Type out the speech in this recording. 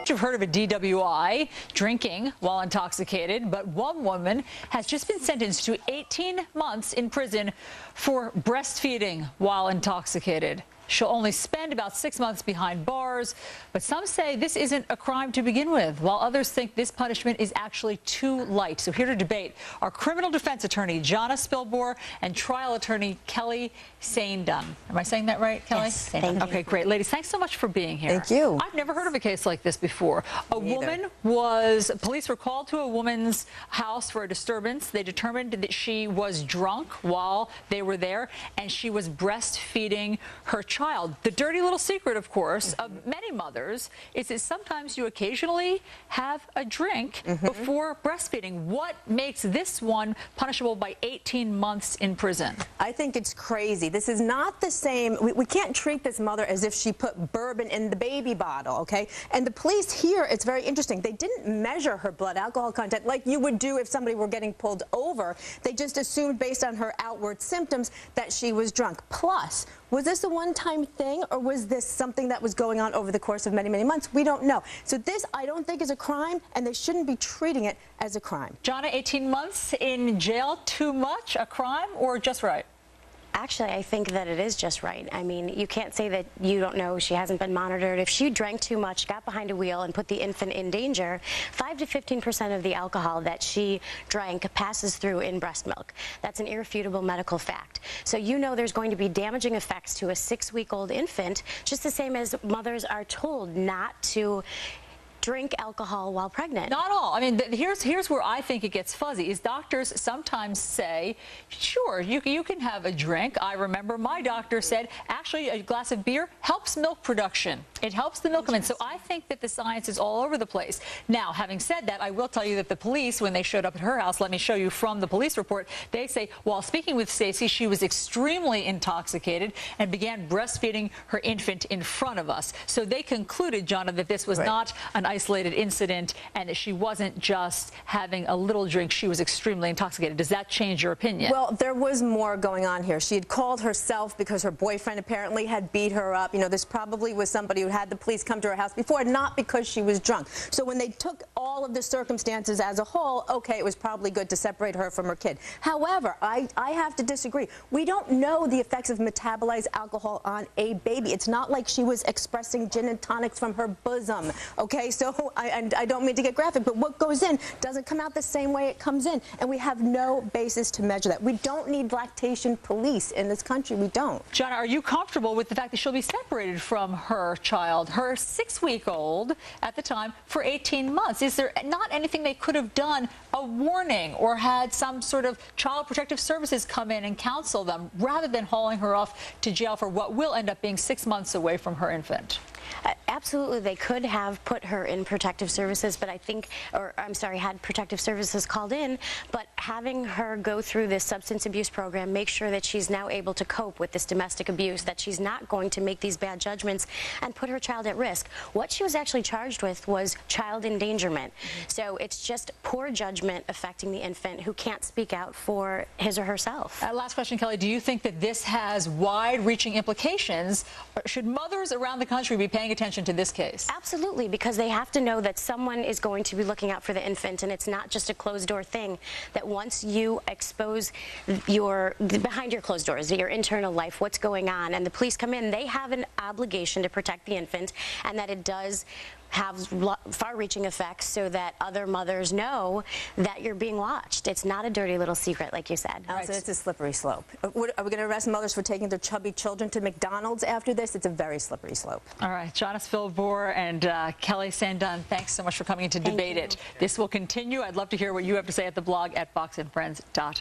You've heard of a DWI, drinking while intoxicated, but one woman has just been sentenced to 18 months in prison for breastfeeding while intoxicated. She'll only spend about 6 months behind bars, but some say this isn't a crime to begin with, while others think this punishment is actually too light. So here to debate are criminal defense attorney Jonna Spilbor and trial attorney Kelly Saindon. Am I saying that right, Kelly? Yes, thank you. Okay, great. Ladies, thanks so much for being here. Thank you. I've never heard of a case like this before. Police were called to a woman's house for a disturbance. They determined that she was drunk while they were there, and she was breastfeeding her child. The dirty little secret, of course, of many mothers is that sometimes you occasionally have a drink before breastfeeding. What makes this one punishable by 18 months in prison? I think it's crazy. This is not the same. We can't treat this mother as if she put bourbon in the baby bottle, okay? And the police here, it's very interesting. They didn't measure her blood alcohol content like you would do if somebody were getting pulled over. They just assumed based on her outward symptoms that she was drunk. Plus, was this a one-time thing, or was this something that was going on over the course of many, many months? We don't know. So this, I don't think, is a crime, and they shouldn't be treating it as a crime. Jonna, 18 months in jail, too much, a crime, or just right? Actually, I think that it is just right. I mean, you can't say that you don't know she hasn't been monitored. If she drank too much, got behind a wheel, and put the infant in danger, 5 to 15% of the alcohol that she drank passes through in breast milk. That's an irrefutable medical fact. So you know there's going to be damaging effects to a 6-week-old infant, just the same as mothers are told not to drink alcohol while pregnant. Not all. I mean, here's where I think it gets fuzzy, is doctors sometimes say, sure, you can have a drink. I remember my doctor said, actually, a glass of beer helps milk production. It helps the milk come in. So I think that the science is all over the place. Now, having said that, I will tell you that the police, when they showed up at her house, let me show you from the police report, they say, while speaking with Stacy, she was extremely intoxicated and began breastfeeding her infant in front of us. So they concluded, Jonna, that this was not an isolated incident and that she wasn't just having a little drink. She was extremely intoxicated. Does that change your opinion? Well, there was more going on here. She had called herself because her boyfriend apparently had beat her up. You know, this probably was somebody who had the police come to her house before, not because she was drunk. So when they took all of the circumstances as a whole, okay, it was probably good to separate her from her kid. However, I have to disagree. We don't know the effects of metabolized alcohol on a baby. It's not like she was expressing gin and tonics from her bosom, okay? So I don't mean to get graphic, but what goes in doesn't come out the same way it comes in, and we have no basis to measure that. We don't need lactation police in this country. We don't. Jonna, are you comfortable with the fact that she'll be separated from her child, her 6-week-old at the time, for 18 months? Is there not anything they could have done, a warning, or had some sort of child protective services come in and counsel them, rather than hauling her off to jail for what will end up being 6 months away from her infant? Absolutely, they could have put her in protective services, but I think, or I'm sorry, had protective services called in, but having her go through this substance abuse program, make sure that she's now able to cope with this domestic abuse, that she's not going to make these bad judgments and put her child at risk. What she was actually charged with was child endangerment. So it's just poor judgment affecting the infant who can't speak out for his or herself. Last question, Kelly. Do you think that this has wide-reaching implications? Or should mothers around the country be paying attention to this case? Absolutely, because they have to know that someone is going to be looking out for the infant, and it's not just a closed-door thing, that once you expose behind your closed doors, your internal life, what's going on, and the police come in, they have an obligation to protect the infant, and that it does have far-reaching effects so that other mothers know that you're being watched. It's not a dirty little secret, like you said. Right. So it's a slippery slope. Are we going to arrest mothers for taking their chubby children to McDonald's after this? It's a very slippery slope. All right, Jonna Spilbor and Kelly Saindon, thanks so much for coming in to debate it. This will continue. I'd love to hear what you have to say at the blog at foxandfriends.com.